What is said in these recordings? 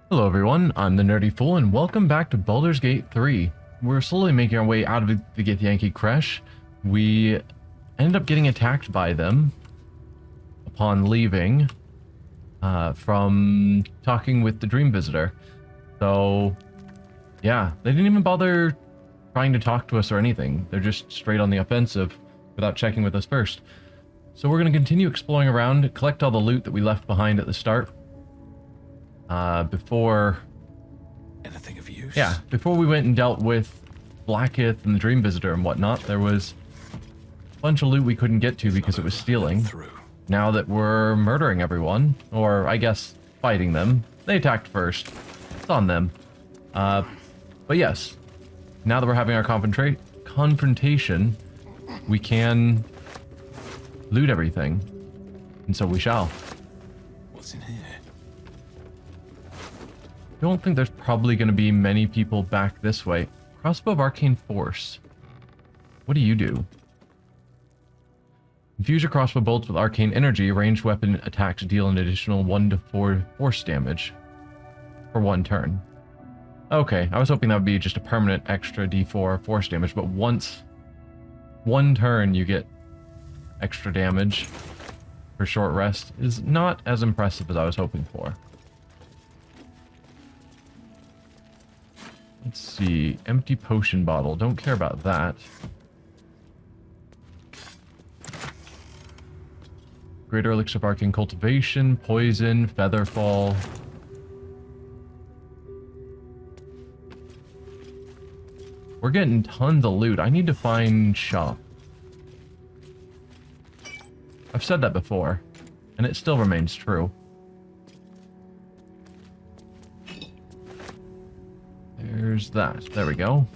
Hello everyone, I'm the Nerdy Fool and welcome back to Baldur's Gate 3. We're slowly making our way out of the Githyanki creche. We ended up getting attacked by them upon leaving from talking with the Dream Visitor. So yeah, they didn't even bother trying to talk to us or anything. They're just straight on the offensive without checking with us first. So we're going to continue exploring around, collect all the loot that we left behind at the start. Before... Anything of use? Yeah, before we went and dealt with Blackith and the Dream Visitor and whatnot, there was a bunch of loot we couldn't get to because it was stealing. Now that we're murdering everyone, or I guess fighting them, they attacked first. It's on them. But yes, now that we're having our confrontation, we can loot everything. And so we shall. What's in here? Don't think there's probably going to be many people back this way. Crossbow of Arcane Force. What do you do? Infuse your crossbow bolts with arcane energy. Ranged weapon attacks deal an additional 1 to 4 force damage for 1 turn. Okay, I was hoping that would be just a permanent extra d4 force damage, but once 1 turn you get extra damage for short rest is not as impressive as I was hoping for. Let's see. Empty potion bottle. Don't care about that. Greater elixir of arcane cultivation, poison, featherfall. We're getting tons of loot. I need to find shop. I've said that before, and it still remains true. There's that. There we go.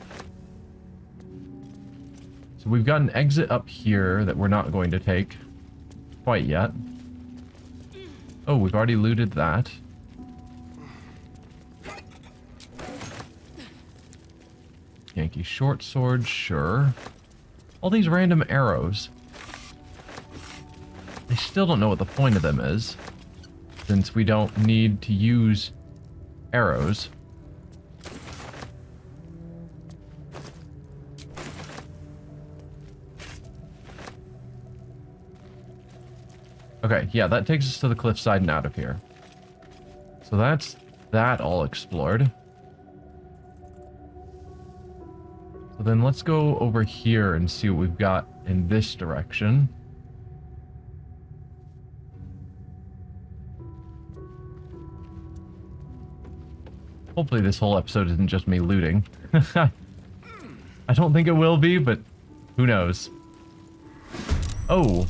So we've got an exit up here that we're not going to take quite yet. Oh, we've already looted that. Yankee short sword, sure. All these random arrows. I still don't know what the point of them is, since we don't need to use arrows. Okay, yeah, that takes us to the cliffside and out of here. So that's that all explored. So then let's go over here and see what we've got in this direction. Hopefully this whole episode isn't just me looting. I don't think it will be, but who knows. Oh.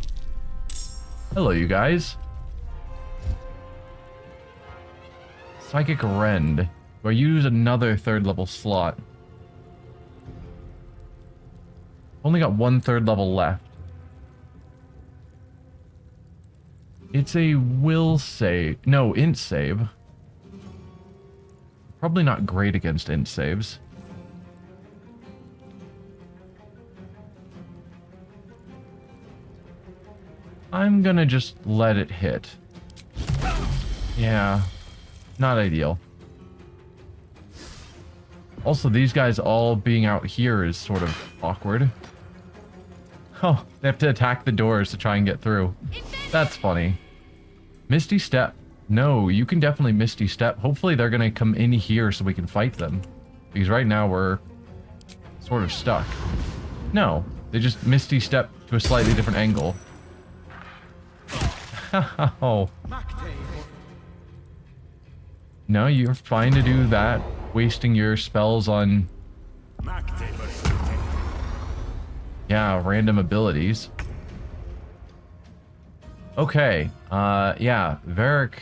Hello, you guys. Psychic Rend. Do I use another 3rd level slot? Only got 1 3rd level left. It's a will save. No, int save. Probably not great against int saves. I'm gonna just let it hit. Yeah, not ideal. Also, these guys all being out here is sort of awkward. Oh, they have to attack the doors to try and get through. That's funny. Misty Step. No, you can definitely Misty Step. Hopefully they're gonna come in here so we can fight them. Because right now we're sort of stuck. No, they just Misty Step to a slightly different angle. Oh. No, you're fine to do that. Wasting your spells on... yeah, random abilities. Okay. Yeah, Varric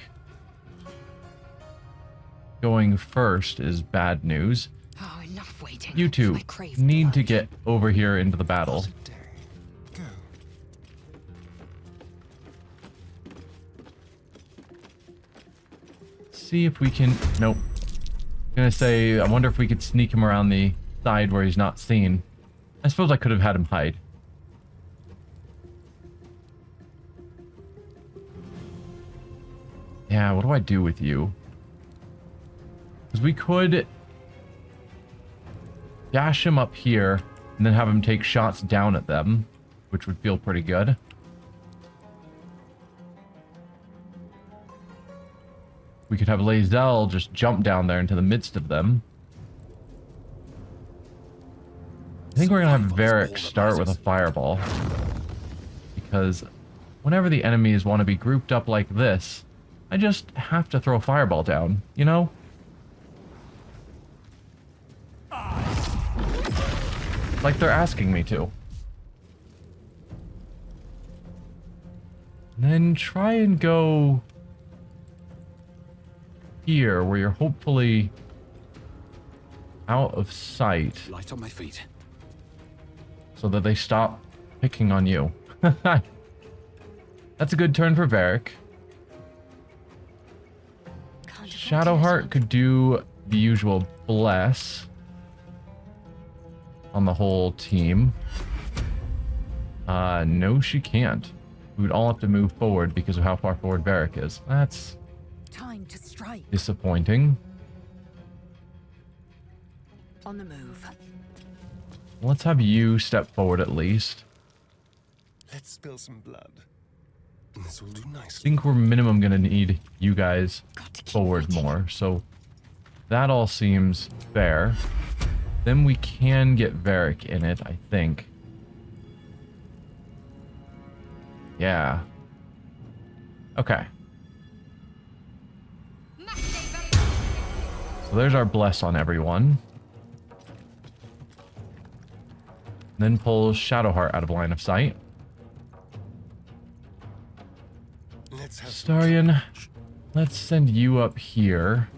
going first is bad news. Oh, enough waiting. You two need to get over here into the battle. See if we can... Nope. I'm gonna say, I wonder if we could sneak him around the side where he's not seen. I suppose I could have had him hide. Yeah, what do I do with you? Because we could dash him up here and then have him take shots down at them, which would feel pretty good. We could have Lae'zel just jump down there into the midst of them. I think we're going to have Varric start with a fireball. Because whenever the enemies want to be grouped up like this, I just have to throw a fireball down, you know? It's like they're asking me to. And then try and go here, where you're hopefully out of sight. Light on my feet. So that they stop picking on you. That's a good turn for Varric. Shadowheart could do the usual bless on the whole team. No, she can't. We would all have to move forward because of how far forward Varric is. That's time to strike. Disappointing. On the move. Let's have you step forward at least. Let's spill some blood. This will do I nicely. think we're minimum gonna need you guys forward more, so that all seems fair. Then we can get Varric in it, I think. Yeah. Okay. So there's our bless on everyone. Then pull Shadowheart out of line of sight. Let's have Starion, let's send you up here.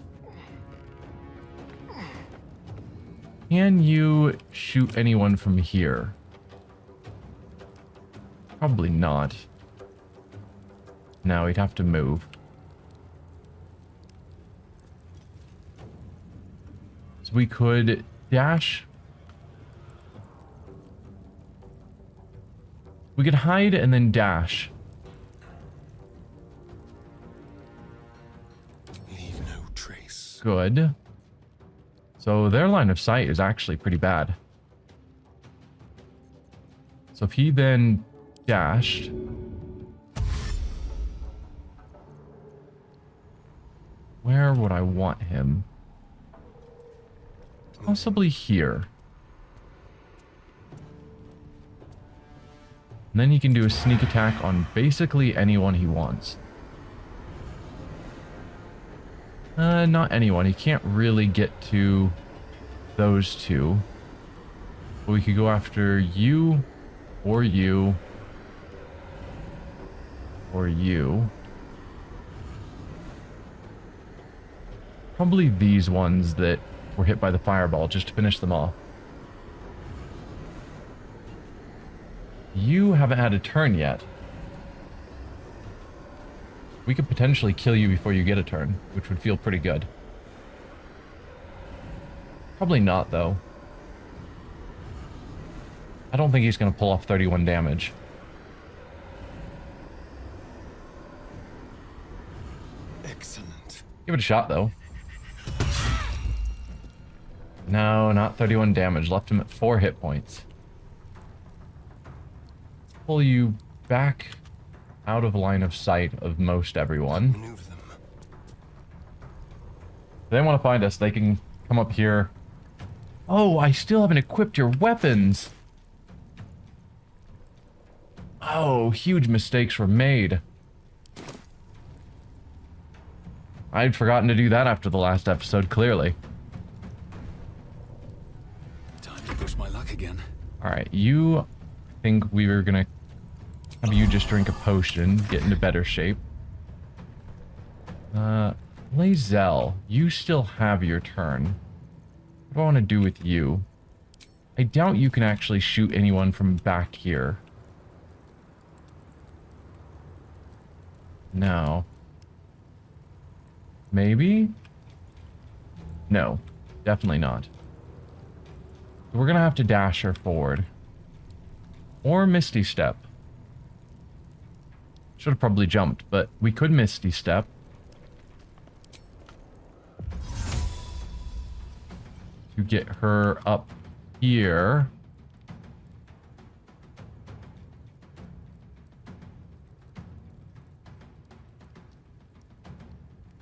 Can you shoot anyone from here? Probably not. No, we'd have to move. So we could dash. We could hide and then dash. leave no trace. Good. So their line of sight is actually pretty bad. So if he then dashed. Where would I want him? Possibly here. And then he can do a sneak attack on basically anyone he wants. Not anyone. He can't really get to those two. But we could go after you, or you, or you. Probably these ones that were hit by the fireball, just to finish them off. You haven't had a turn yet. We could potentially kill you before you get a turn, which would feel pretty good. Probably not, though. I don't think he's going to pull off 31 damage. Excellent. Give it a shot, though. No, not 31 damage. Left him at 4 hit points. Pull you back out of line of sight of most everyone. Maneuver them. If they want to find us, they can come up here. Oh, I still haven't equipped your weapons. Oh, huge mistakes were made. I'd forgotten to do that after the last episode, clearly. Time to push my luck again. Alright, you think we were gonna have you just drink a potion, get into better shape. Lae'zel, you still have your turn. What do I want to do with you? I doubt you can actually shoot anyone from back here. No. Maybe? No, definitely not. We're gonna have to dash her forward. Or Misty Step. Should have probably jumped, but we could Misty Step. to get her up here.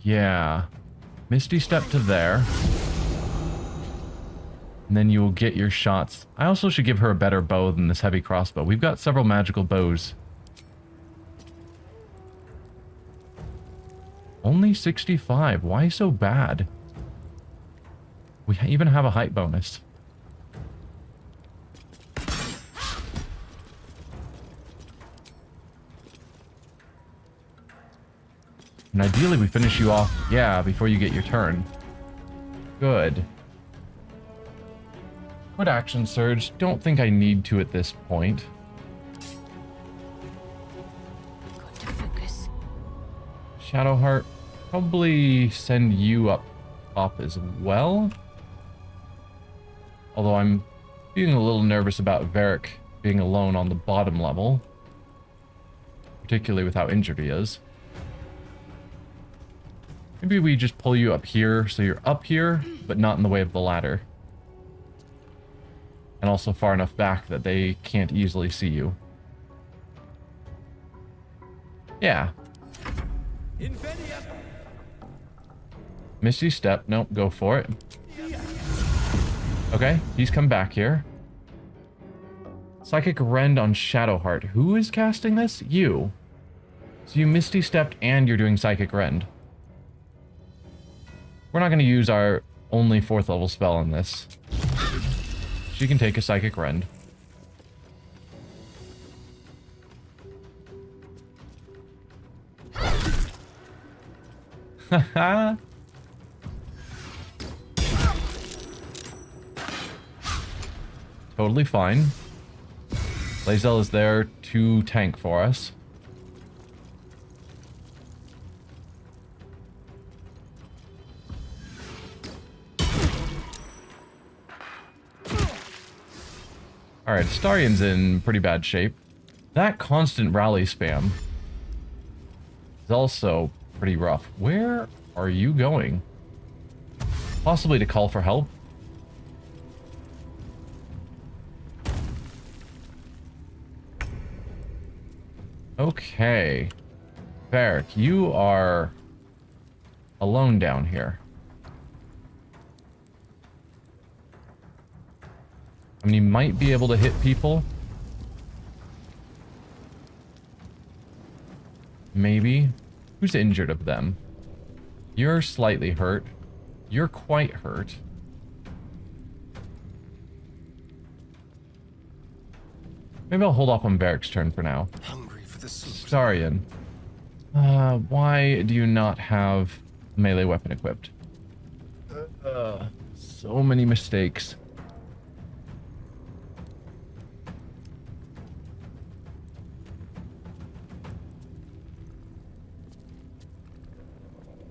Yeah. Misty step to there. And then you will get your shots. I also should give her a better bow than this heavy crossbow. We've got several magical bows. Only 65. Why so bad? We even have a height bonus. And ideally we finish you off, yeah, before you get your turn. Good. Quick action surge. Don't think I need to at this point. Got to focus. Shadowheart, probably send you up top as well. Although I'm feeling a little nervous about Varric being alone on the bottom level. Particularly with how injured he is. Maybe we just pull you up here so you're up here, but not in the way of the ladder. And also far enough back that they can't easily see you. Yeah. Misty step. Nope, go for it. Okay, he's come back here. Psychic Rend on Shadowheart. Who is casting this? You. So you Misty stepped and you're doing Psychic Rend. We're not going to use our only 4th level spell on this. She can take a Psychic Rend. Haha. Totally fine. Lae'zel is there to tank for us. Alright, Astarion's in pretty bad shape. That constant rally spam is also pretty rough. Where are you going? Possibly to call for help? Okay. Varric, you are alone down here. I mean, he might be able to hit people. Maybe. Who's injured of them? You're slightly hurt. You're quite hurt. Maybe I'll hold off on Varric's turn for now. Hungry for the soup. Astarion. Why do you not have a melee weapon equipped? So many mistakes.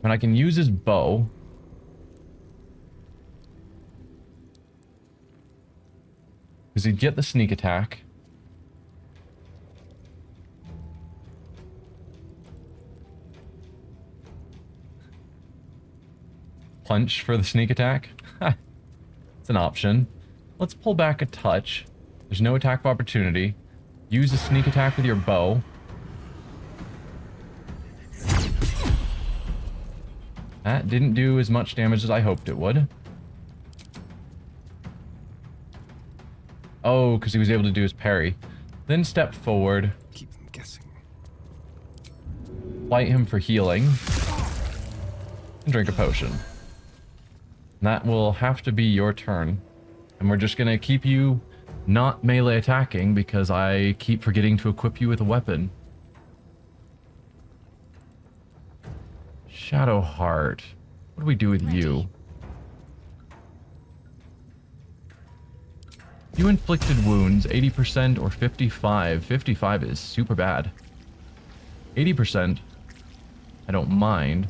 And I can use his bow. Because he'd get the sneak attack. Punch for the sneak attack. It's an option. Let's pull back a touch. There's no attack of opportunity. Use a sneak attack with your bow. That didn't do as much damage as I hoped it would. Oh, because he was able to do his parry. Then step forward. Keep them guessing. Light him for healing. And drink a potion. That will have to be your turn. And we're just going to keep you not melee attacking because I keep forgetting to equip you with a weapon. Shadowheart. What do we do with you? You inflicted wounds, 80% or 55. 55 is super bad. 80%, I don't mind.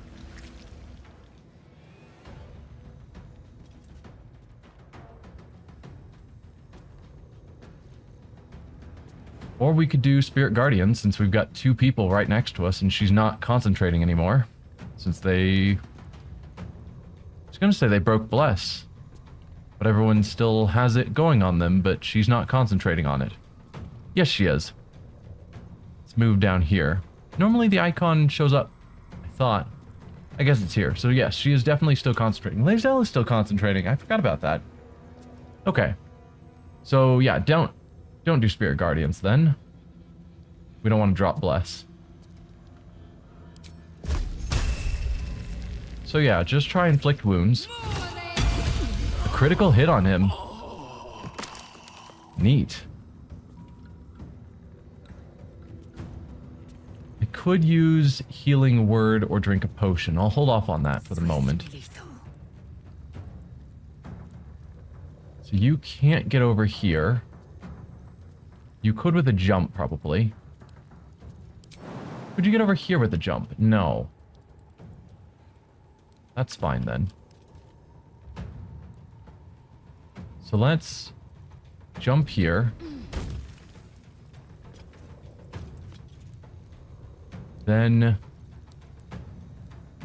Or we could do Spirit Guardian, since we've got 2 people right next to us and she's not concentrating anymore. Since they... I was gonna say they broke Bless. But everyone still has it going on them, but she's not concentrating on it. Yes, she is. Let's move down here. Normally the icon shows up, I thought. I guess it's here. So yes, she is definitely still concentrating. Lae'zel is still concentrating. I forgot about that. Okay. So yeah, don't do Spirit Guardians then. We don't want to drop Bless. So yeah, just try Inflict Wounds. A critical hit on him. Neat. I could use Healing Word or drink a potion. I'll hold off on that for the moment. So you can't get over here. You could with a jump, probably. Could you get over here with a jump? No. That's fine then. So let's jump here. Then...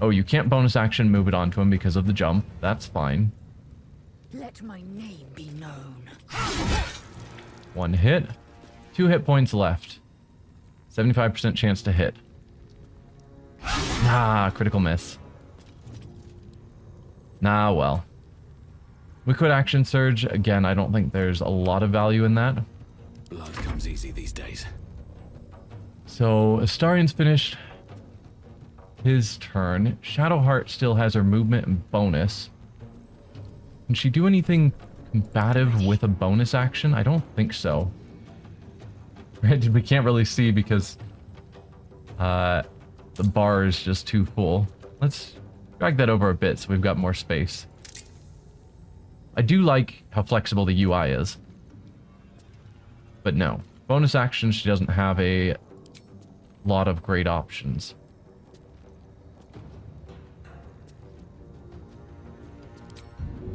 oh, you can't bonus action move it onto him because of the jump. That's fine. Let my name be known. 1 hit. 2 hit points left. 75% chance to hit. Ah, critical miss. Nah, well. We could action surge. Again, I don't think there's a lot of value in that. Blood comes easy these days. So, Astarian's finished his turn. Shadowheart still has her movement and bonus. Can she do anything combative with a bonus action? I don't think so. We can't really see because the bar is just too full. Let's drag that over a bit so we've got more space. I do like how flexible the UI is. But no. Bonus action, she doesn't have a lot of great options.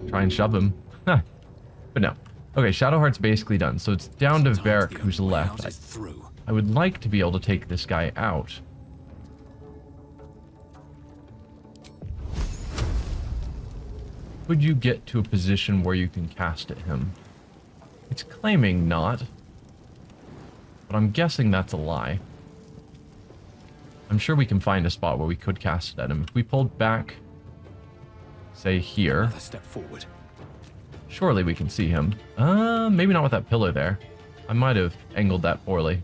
Try and shove him. But no. Okay, Shadowheart's basically done. So it's down to Varric who's left. I would like to be able to take this guy out. Could you get to a position where you can cast at him? It's claiming not. But I'm guessing that's a lie. I'm sure we can find a spot where we could cast it at him. If we pulled back, say here. Another step forward. Surely we can see him. Maybe not with that pillar there. I might have angled that poorly.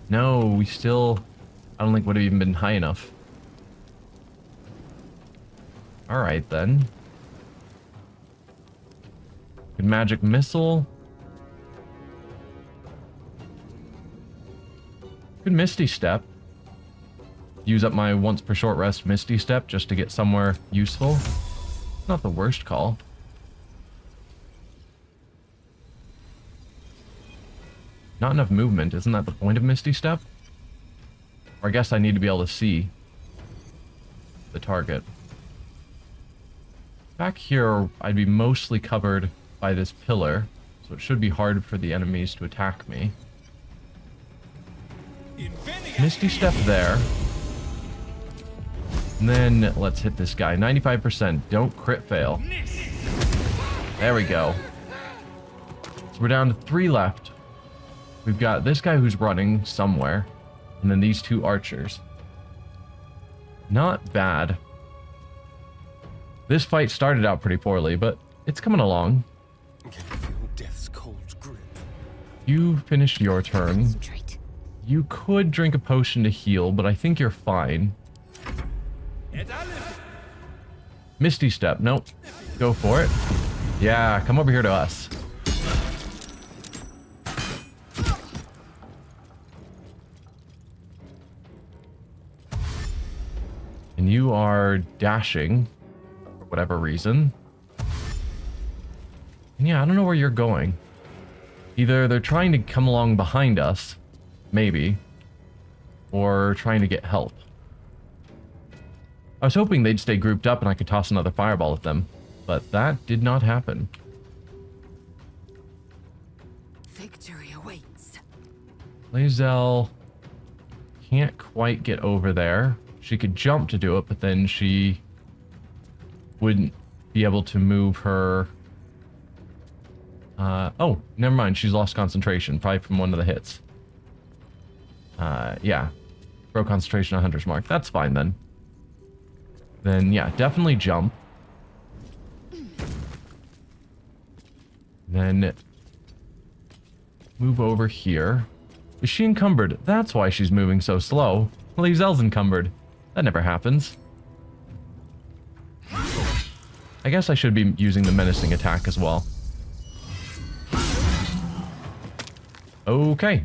No, we still... I don't think would have even been high enough. Alright then. Good magic missile. Good Misty Step. Use up my once per short rest Misty Step just to get somewhere useful. Not the worst call. Not enough movement. Isn't that the point of Misty Step? Or I guess I need to be able to see the target. Back here, I'd be mostly covered by this pillar, so it should be hard for the enemies to attack me. Misty Step there. And then let's hit this guy. 95%. Don't crit fail. There we go. So we're down to 3 left. We've got this guy who's running somewhere. And then these 2 archers. Not bad. This fight started out pretty poorly, but it's coming along. Can you feel death's cold grip? You finished your turn. Concentrate. You could drink a potion to heal, but I think you're fine. Misty Step. Nope. Go for it. Yeah, come over here to us. And you are dashing for whatever reason. And yeah, I don't know where you're going. Either they're trying to come along behind us, maybe, or trying to get help. I was hoping they'd stay grouped up and I could toss another fireball at them, but that did not happen. Victory awaits. Lae'zel can't quite get over there. She could jump to do it, but then she wouldn't be able to move her. Oh, never mind. She's lost concentration, probably from one of the hits. Yeah. Broke concentration on Hunter's Mark. That's fine then. Then, yeah, definitely jump. Then move over here. Is she encumbered? That's why she's moving so slow. Leave Zell's encumbered. That never happens. I guess I should be using the menacing attack as well. Okay.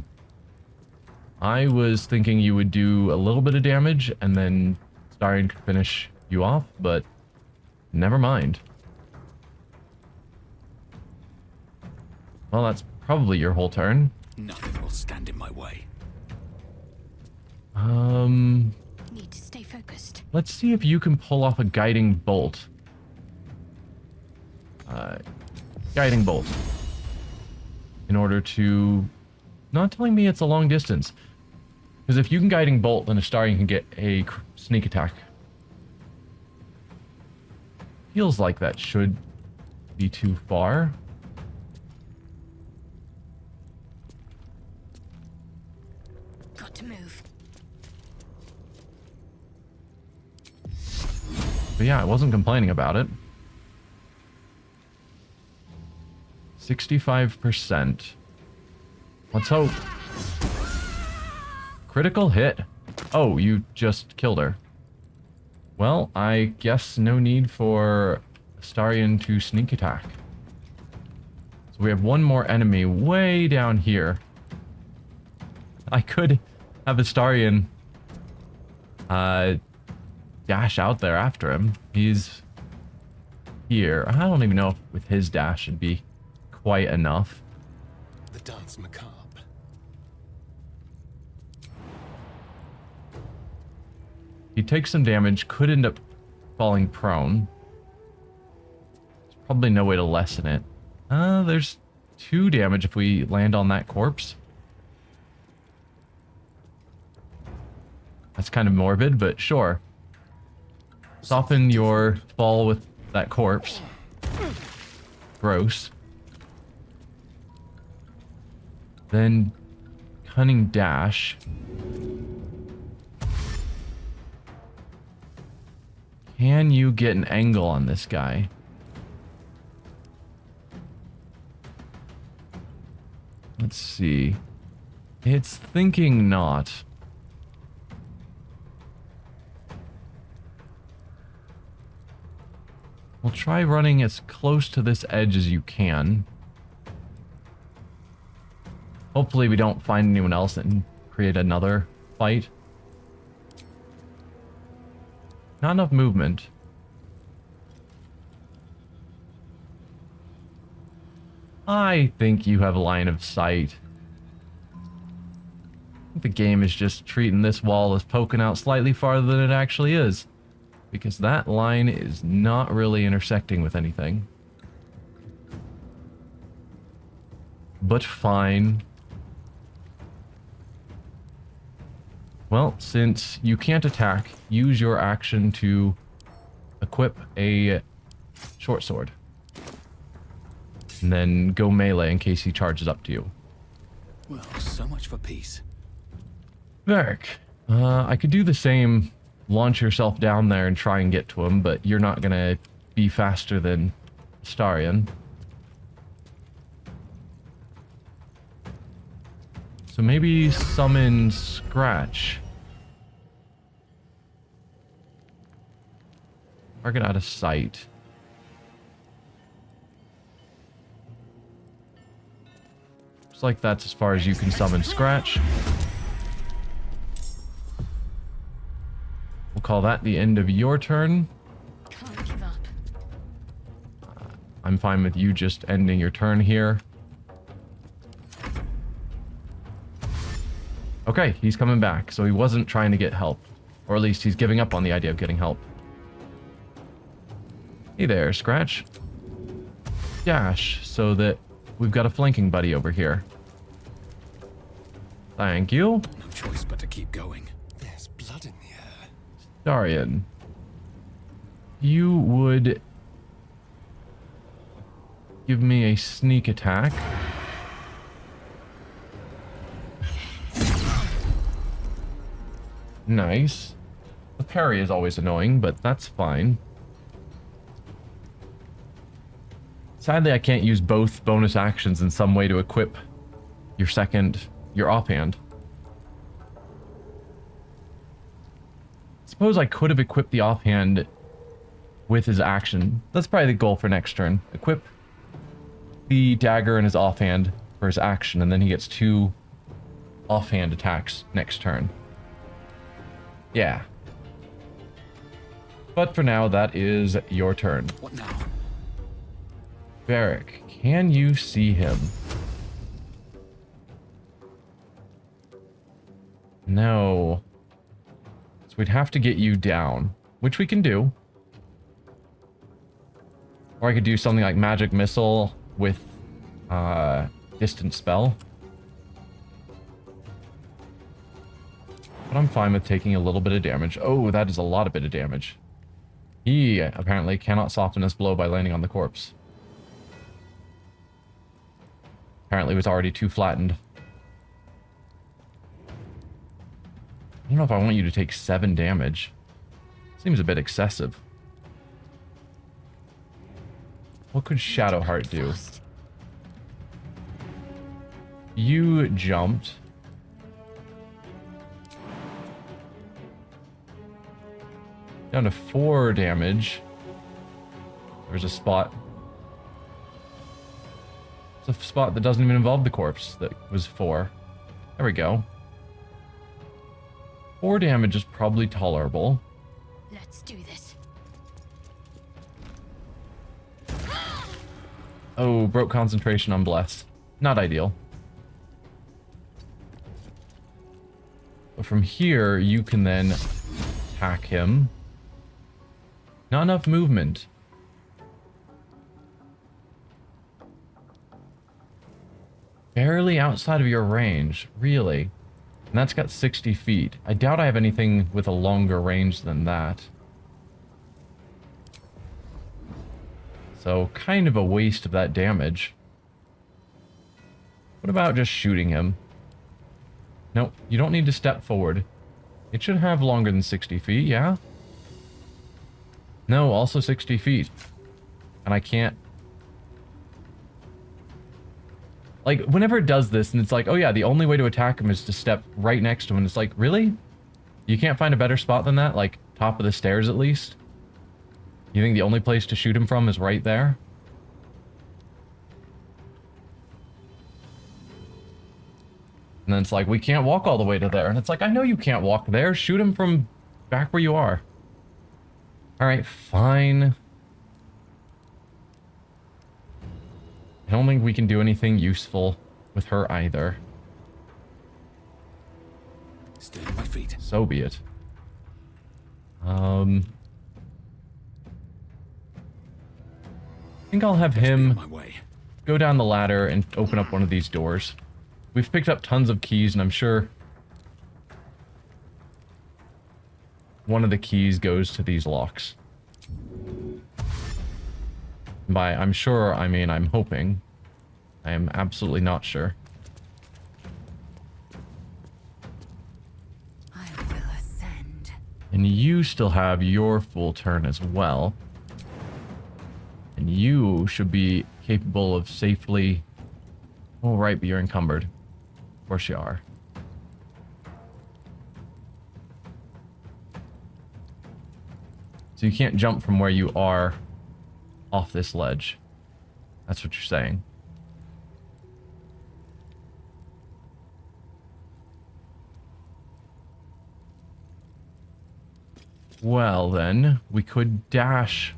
I was thinking you would do a little bit of damage and then Starion could finish you off, but never mind. Well, that's probably your whole turn. Nothing will stand in my way. Need to stay focused. Let's see if you can pull off a guiding bolt. Guiding bolt. In order to... Not telling me it's a long distance. Because if you can guiding bolt, then Astarion can get a sneak attack. Feels like that should be too far. Got to move. But yeah, I wasn't complaining about it. 65%. Let's hope. Critical hit. Oh, you just killed her. Well, I guess no need for Astarion to sneak attack. So we have one more enemy way down here. I could have Astarion dash out there after him. He's here. I don't even know if with his dash it'd be quite enough. The dance macabre. He takes some damage, could end up falling prone. There's probably no way to lessen it. There's 2 damage if we land on that corpse. That's kind of morbid, but sure. Soften your fall with that corpse. Gross. Then cunning dash. Can you get an angle on this guy? Let's see. It's thinking not. We'll try running as close to this edge as you can. Hopefully we don't find anyone else and create another fight. Not enough movement. I think you have a line of sight. I think the game is just treating this wall as poking out slightly farther than it actually is. Because that line is not really intersecting with anything. But fine. Well, since you can't attack, use your action to equip a short sword. And then go melee in case he charges up to you. Well, so much for peace. Varric, I could do the same, launch yourself down there and try and get to him, but you're not gonna be faster than Astarion. So maybe summon Scratch. Target out of sight. Looks like that's as far as you can summon Scratch. We'll call that the end of your turn. Can't give up. I'm fine with you just ending your turn here. Okay, he's coming back, so he wasn't trying to get help. Or at least he's giving up on the idea of getting help. Hey there, Scratch. Dash, so that we've got a flanking buddy over here. Thank you. No choice but to keep going. There's blood in the air. Darian. You would give me a sneak attack. Nice. The parry is always annoying, but that's fine. Sadly, I can't use both bonus actions in some way to equip your offhand. Suppose I could have equipped the offhand with his action. That's probably the goal for next turn. Equip the dagger in his offhand for his action, and then he gets 2 offhand attacks next turn. Yeah. But for now, that is your turn. What now? Varric, can you see him? No. So we'd have to get you down, which we can do. Or I could do something like magic missile with distant spell. But I'm fine with taking a little bit of damage. Oh, that is a lot of bit of damage. He apparently cannot soften his blow by landing on the corpse. Apparently was already too flattened. I don't know if I want you to take 7 damage. Seems a bit excessive. What could Shadowheart do? You jumped. Down to 4 damage. There's a spot. It's a spot that doesn't even involve the corpse. That was 4. There we go. 4 damage is probably tolerable. Let's do this. Oh, broke concentration on Bless. Not ideal. But from here, you can then attack him. Not enough movement. Barely outside of your range, really. And that's got 60 feet. I doubt I have anything with a longer range than that. So, kind of a waste of that damage. What about just shooting him? No, you don't need to step forward. It should have longer than 60 feet, yeah? No, also 60 feet. And I can't... Like, whenever it does this, and it's like, oh yeah, the only way to attack him is to step right next to him, and it's like, really? You can't find a better spot than that? Like, top of the stairs at least? You think the only place to shoot him from is right there? And then it's like, we can't walk all the way to there. And it's like, I know you can't walk there. Shoot him from back where you are. Alright, fine. I don't think we can do anything useful with her either. Stay on my feet. So be it. I think I'll have him My way. go down the ladder and open up one of these doors. We've picked up tons of keys, and I'm sure one of the keys goes to these locks. By I'm sure, I mean I'm hoping. I am absolutely not sure. I will ascend. And you still have your full turn as well. And you should be capable of safely... Oh, right, but you're encumbered. Of course you are. So you can't jump from where you are off this ledge. That's what you're saying. Well, then, we could dash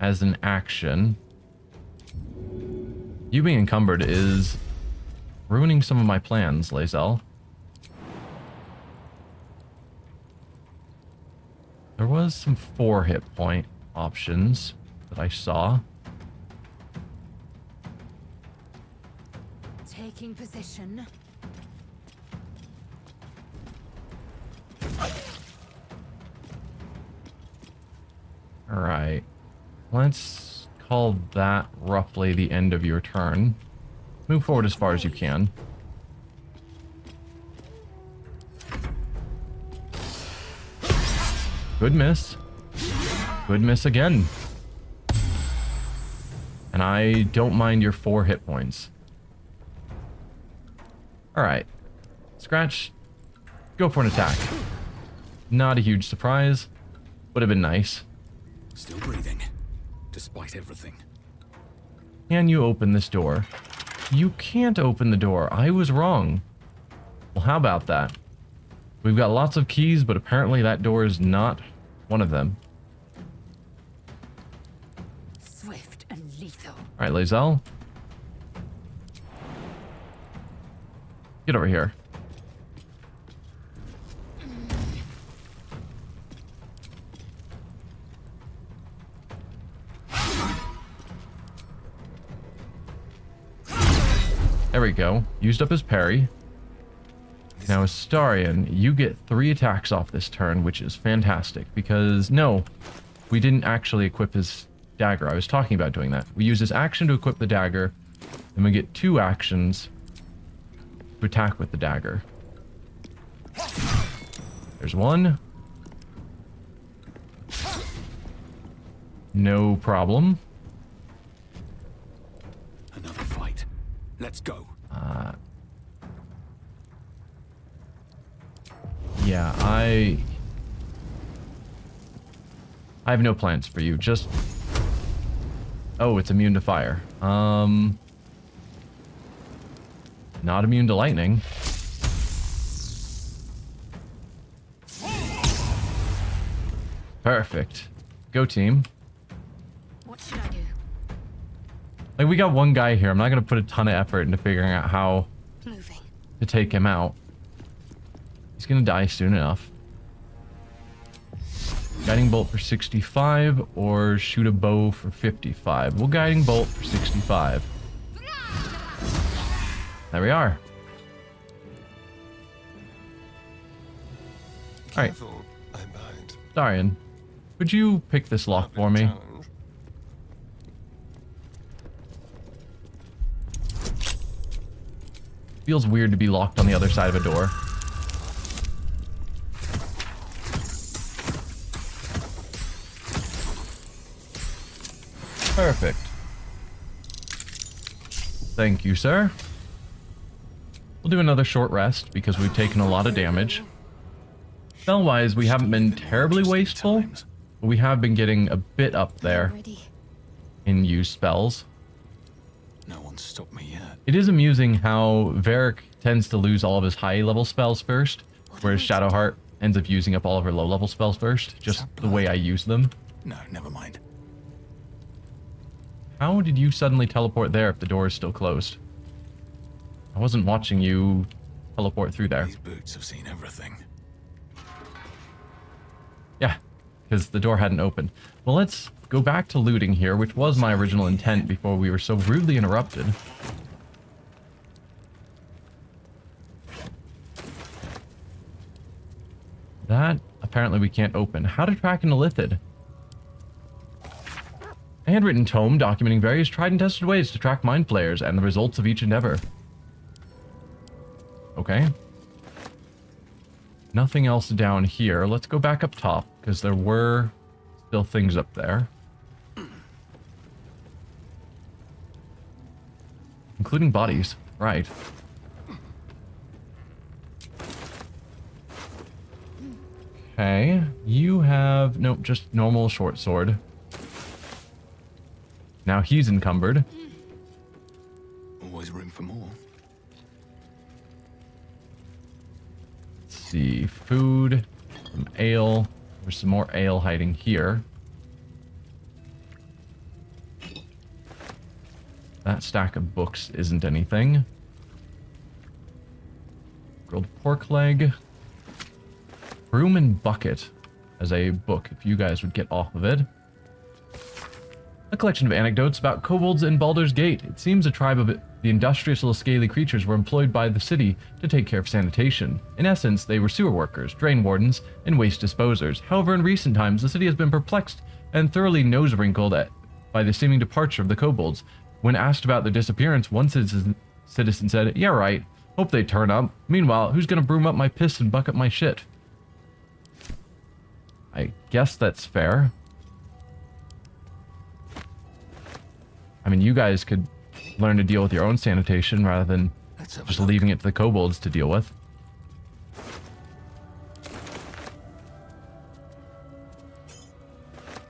as an action. You being encumbered is ruining some of my plans, Lae'zel. There was some 4 hit point options that I saw. Taking position. Alright. Let's call that roughly the end of your turn. Move forward as far as you can. Good miss. Good miss again. And I don't mind your 4 hit points. Alright. Scratch. Go for an attack. Not a huge surprise. Would have been nice. Still breathing, despite everything. Can you open this door? You can't open the door. I was wrong. Well, how about that? We've got lots of keys, but apparently that door is not one of them. Swift and lethal. Alright, Lae'zel. Get over here. There we go. Used up his parry. Now, Astarion, you get 3 attacks off this turn, which is fantastic, because, no, we didn't actually equip his dagger. I was talking about doing that. We use his action to equip the dagger, and we get 2 actions to attack with the dagger. There's 1. No problem. Another fight. Let's go. Yeah, I have no plans for you. Just... Oh, it's immune to fire. Not immune to lightning. Perfect. Go team. What should I do? Like, we got one guy here. I'm not going to put a ton of effort into figuring out how Moving. to take him out. He's going to die soon enough. Guiding bolt for 65 or shoot a bow for 55. We'll guiding bolt for 65. There we are. Alright. Careful, I'm behind. Darian, would you pick this lock for me? Challenge. Feels weird to be locked on the other side of a door. Perfect. Thank you, sir. We'll do another short rest because we've taken a lot of damage. Spell-wise, we haven't been terribly wasteful, but we have been getting a bit up there Ready. in used spells. No one's stopped me yet. It is amusing how Varric tends to lose all of his high-level spells first, whereas Shadowheart ends up using up all of her low-level spells first, just the way I use them. No, never mind. How did you suddenly teleport there if the door is still closed? I wasn't watching you teleport through there. These boots have seen everything. Yeah, because the door hadn't opened. Well, let's go back to looting here, which was my original intent before we were so rudely interrupted. That, apparently we can't open. How to track an Illithid. A handwritten tome documenting various tried and tested ways to track mind flayers and the results of each endeavor. Okay. Nothing else down here. Let's go back up top, because there were still things up there. Including bodies. Right. Okay. You have... Nope, just normal short sword. Now he's encumbered. Always room for more. Let's see. Food. Some ale. There's some more ale hiding here. That stack of books isn't anything. Grilled pork leg. Broom and bucket as a book, if you guys would get off of it. A collection of anecdotes about kobolds in Baldur's Gate. It seems a tribe of the industrious little scaly creatures were employed by the city to take care of sanitation. In essence, they were sewer workers, drain wardens, and waste disposers. However, in recent times, the city has been perplexed and thoroughly nose-wrinkled by the seeming departure of the kobolds. When asked about their disappearance, one citizen said, "Yeah, right. Hope they turn up. Meanwhile, who's gonna broom up my piss and bucket my shit?" I guess that's fair. I mean, you guys could learn to deal with your own sanitation rather than just leaving it to the kobolds to deal with.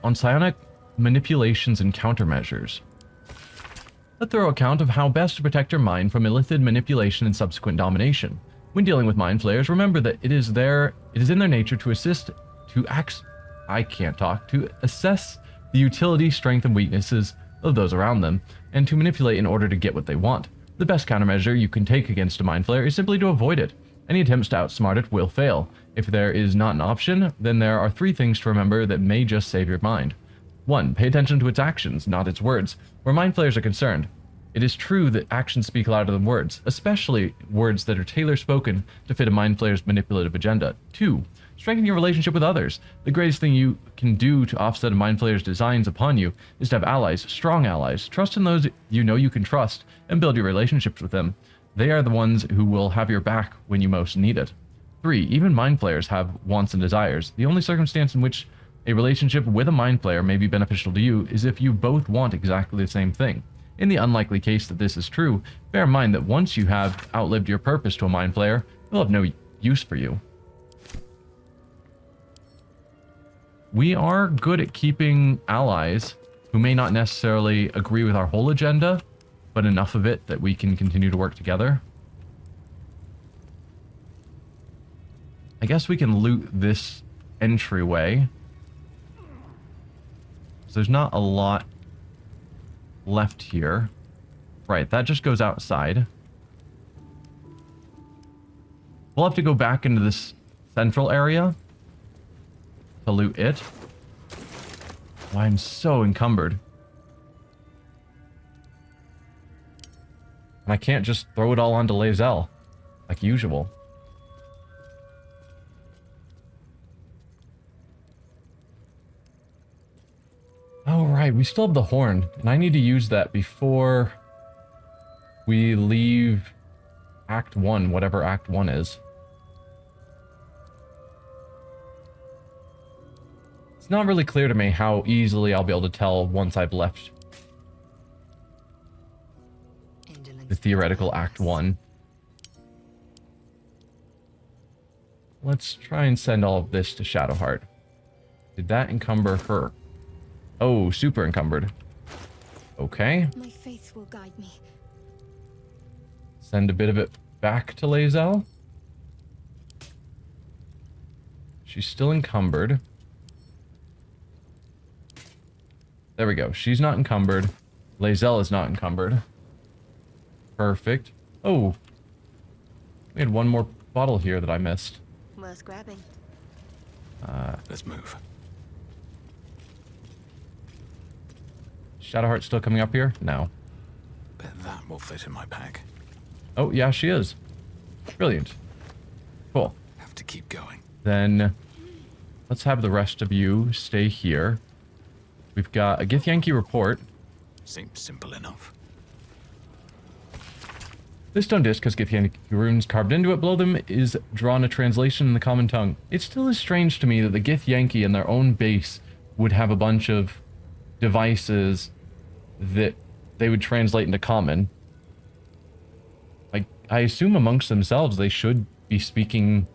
On psionic manipulations and countermeasures. A thorough account of how best to protect your mind from illithid manipulation and subsequent domination. When dealing with mind flayers, remember that it is in their nature to assist, to assess the utility, strength, and weaknesses of those around them, and to manipulate in order to get what they want. The best countermeasure you can take against a mind flayer is simply to avoid it. Any attempts to outsmart it will fail. If there is not an option, then there are 3 things to remember that may just save your mind. 1. Pay attention to its actions, not its words. Where mind flayers are concerned, it is true that actions speak louder than words, especially words that are tailor-spoken to fit a mind flayer's manipulative agenda. 2. Strengthen your relationship with others. The greatest thing you can do to offset a mind flayer's designs upon you is to have allies, strong allies. Trust in those you know you can trust, and build your relationships with them. They are the ones who will have your back when you most need it. 3. Even mind flayers have wants and desires. The only circumstance in which a relationship with a mind flayer may be beneficial to you is if you both want exactly the same thing. In the unlikely case that this is true, bear in mind that once you have outlived your purpose to a mind flayer, they'll have no use for you. We are good at keeping allies who may not necessarily agree with our whole agenda, but enough of it that we can continue to work together. I guess we can loot this entryway. So there's not a lot left here. Right, that just goes outside. We'll have to go back into this central area to loot it. Oh, I'm so encumbered. And I can't just throw it all onto Lae'zel, like usual. Oh, right, we still have the horn, and I need to use that before we leave Act 1, whatever Act 1 is. It's not really clear to me how easily I'll be able to tell once I've left the theoretical Act 1. Let's try and send all of this to Shadowheart. Did that encumber her? Oh, super encumbered. Okay. My faith will guide me. Send a bit of it back to Lae'zel. She's still encumbered. There we go. She's not encumbered. Lae'zel is not encumbered. Perfect. Oh. We had one more bottle here that I missed. Worth grabbing. Let's move. Shadowheart's still coming up here? No. Bet that will fit in my pack. Oh, yeah, she is. Brilliant. Cool. Have to keep going. Then let's have the rest of you stay here. We've got a Githyanki report. Seems simple enough. This stone disc has Githyanki runes carved into it. Below them is drawn a translation in the common tongue. It still is strange to me that the Githyanki in their own base would have a bunch of devices that they would translate into common. Like, I assume amongst themselves they should be speaking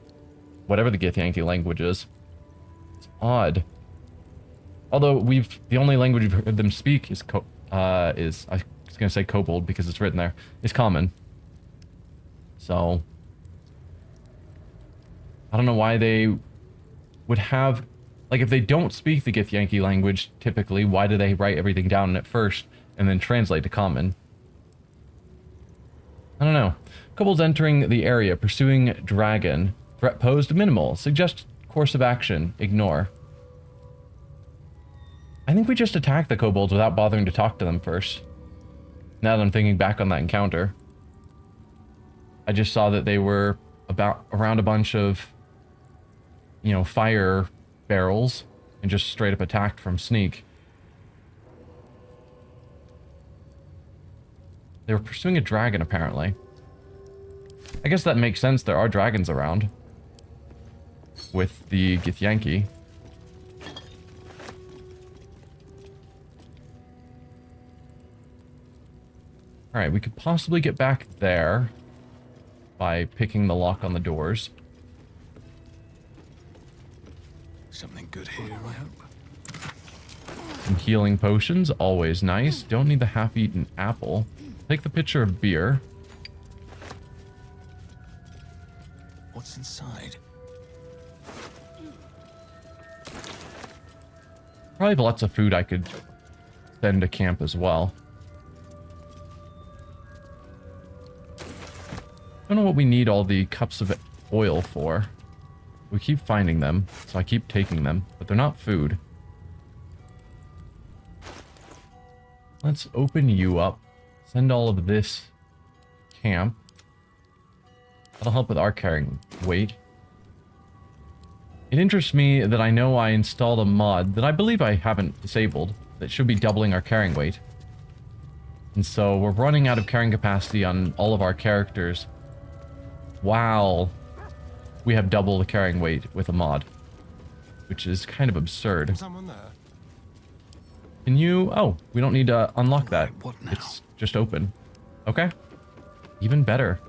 whatever the Githyanki language is. It's odd. Although the only language we've heard them speak is I was gonna say kobold because it's written there. It's common. So I don't know why they would have, like, if they don't speak the Githyanki language typically, why do they write everything down in it first and then translate to common? I don't know. Kobolds entering the area, pursuing dragon. Threat posed minimal. Suggest course of action. Ignore. I think we just attacked the kobolds without bothering to talk to them first. Now that I'm thinking back on that encounter. I just saw that they were around a bunch of, you know, fire barrels and just straight up attacked from sneak. They were pursuing a dragon, apparently. I guess that makes sense. There are dragons around. With the Githyanki. Alright, we could possibly get back there by picking the lock on the doors. Something good here, I hope. Some healing potions, always nice. Don't need the half-eaten apple. Take the pitcher of beer. What's inside? Probably have lots of food I could send to camp as well. Don't know what we need all the cups of oil for. We keep finding them, so I keep taking them, but they're not food. Let's open you up. Send all of this camp. That'll help with our carrying weight. It interests me that I know I installed a mod that I believe I haven't disabled that should be doubling our carrying weight. And so we're running out of carrying capacity on all of our characters. Wow. We have double the carrying weight with a mod. Which is kind of absurd. Someone there. Can you... Oh, we don't need to unlock that. Alright, what now? It's just open. Okay. Even better.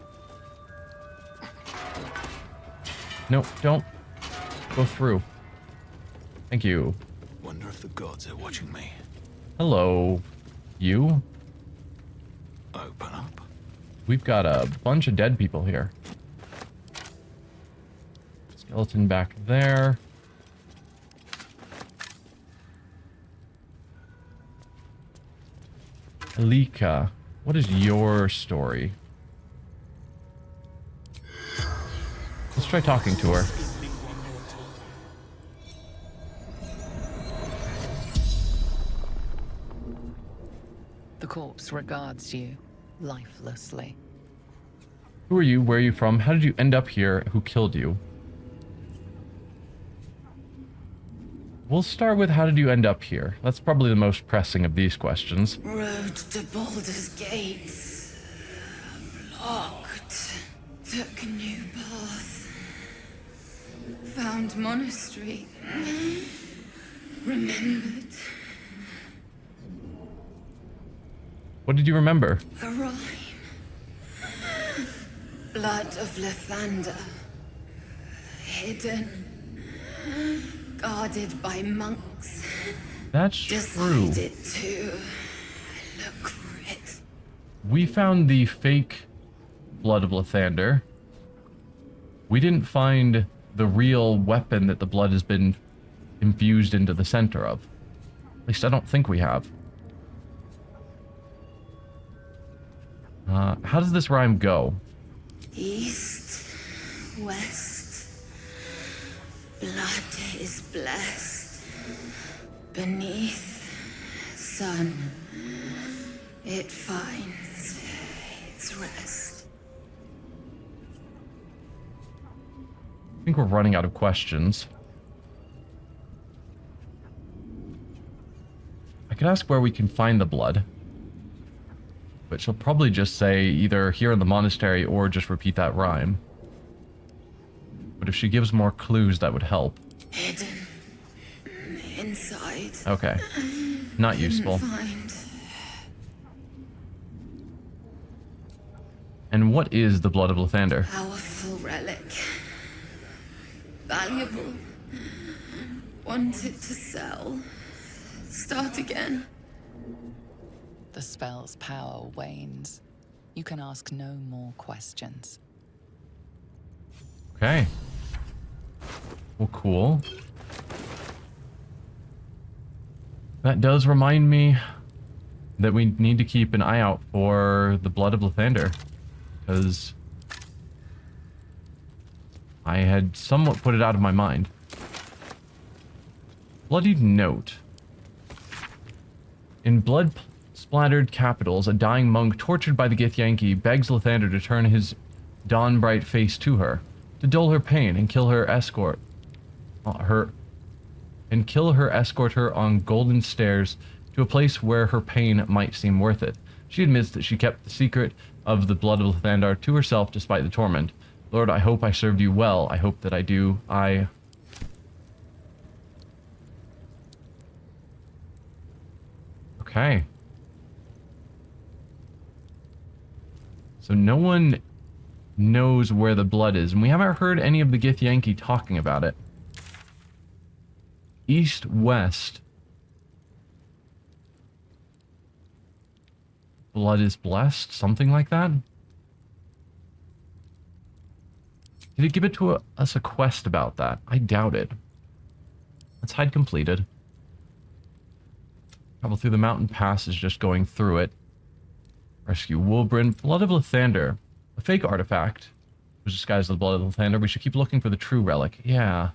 No, don't go through. Thank you. Wonder if the gods are watching me. Hello. You? Open up. We've got a bunch of dead people here. Skeleton back there. Alika, what is your story? Let's try talking to her. The corpse regards you lifelessly. Who are you? Where are you from? How did you end up here? Who killed you? We'll start with how did you end up here? That's probably the most pressing of these questions. Road to Baldur's gates. Blocked. Took new path. Found monastery. Remembered. What did you remember? A rhyme. Blood of Lathander. Hidden. Guarded by monks. That's true. Decided to look for it. We found the fake blood of Lathander. We didn't find the real weapon that the blood has been infused into the center of. At least I don't think we have. How does this rhyme go? East, west, blood is blessed. Beneath, sun, it finds its rest. I think we're running out of questions. I could ask where we can find the blood. But she'll probably just say either here in the monastery or just repeat that rhyme. But if she gives more clues, that would help. Hidden inside. Okay. Not useful. Find. And what is the blood of Lathander? Powerful relic. Valuable. Wanted to sell. Start again. The spell's power wanes. You can ask no more questions. Okay. Well, cool. That does remind me that we need to keep an eye out for the blood of Lathander. Because I had somewhat put it out of my mind. Bloodied note. In blood-splattered capitals, a dying monk tortured by the Githyanki begs Lathander to turn his dawn-bright face to her, to dull her pain and kill her escort her on golden stairs to a place where her pain might seem worth it. She admits that she kept the secret of the blood of Lathander to herself despite the torment. Lord, I hope I served you well. I hope that I do. Okay. So no one knows where the blood is, and we haven't heard any of the Githyanki talking about it. East, west. Blood is blessed, something like that? Did it give it to us a quest about that? I doubt it. Let's hide completed. Travel through the mountain passage, just going through it. Rescue Wolbrin. Blood of Lathander. A fake artifact. It was disguised as the blood of Lathander. We should keep looking for the true relic. Yeah.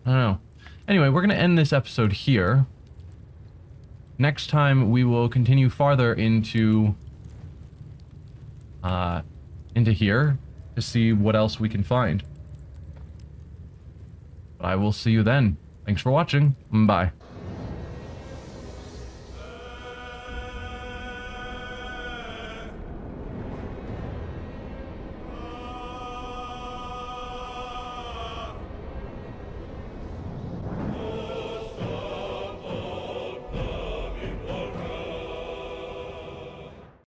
I don't know. Anyway, we're going to end this episode here. Next time, we will continue farther into here to see what else we can find. But I will see you then. Thanks for watching. Bye.